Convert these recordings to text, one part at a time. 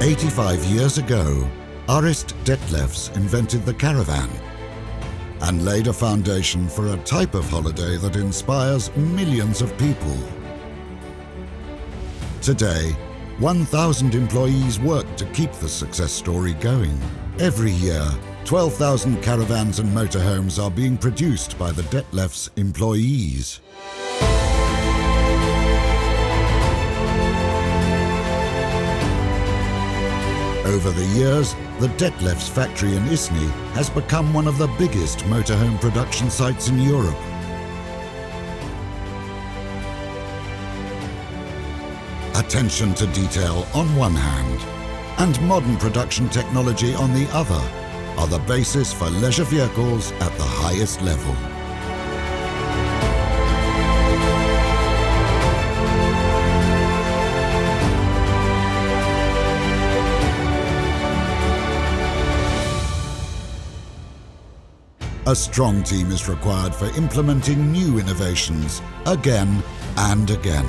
85 years ago, artist Dethleffs invented the Caravan and laid a foundation for a type of holiday that inspires millions of people. Today, 1,000 employees work to keep the success story going. Every year, 12,000 caravans and motorhomes are being produced by the Dethleffs Employees. Over the years, the Dethleffs factory in Isny has become one of the biggest motorhome production sites in Europe. Attention to detail on one hand, and modern production technology on the other, are the basis for leisure vehicles at the highest level. A strong team is required for implementing new innovations again and again.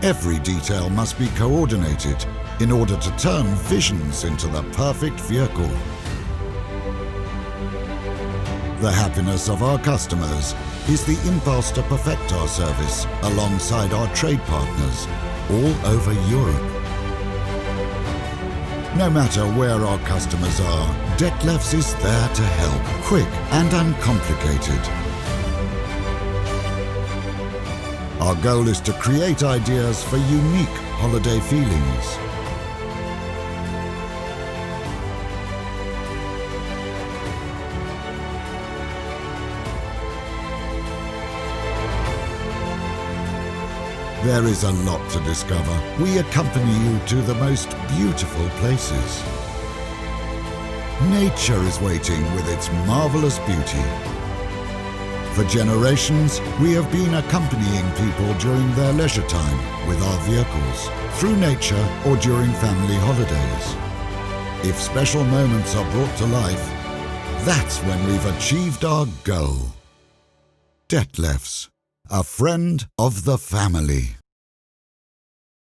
Every detail must be coordinated in order to turn visions into the perfect vehicle. The happiness of our customers is the impulse to perfect our service alongside our trade partners all over Europe. No matter where our customers are, Dethleffs is there to help, quick and uncomplicated. Our goal is to create ideas for unique holiday feelings. There is a lot to discover. We accompany you to the most beautiful places. Nature is waiting with its marvelous beauty. For generations, we have been accompanying people during their leisure time with our vehicles, through nature or during family holidays. If special moments are brought to life, that's when we've achieved our goal. Dethleffs, a friend of the family.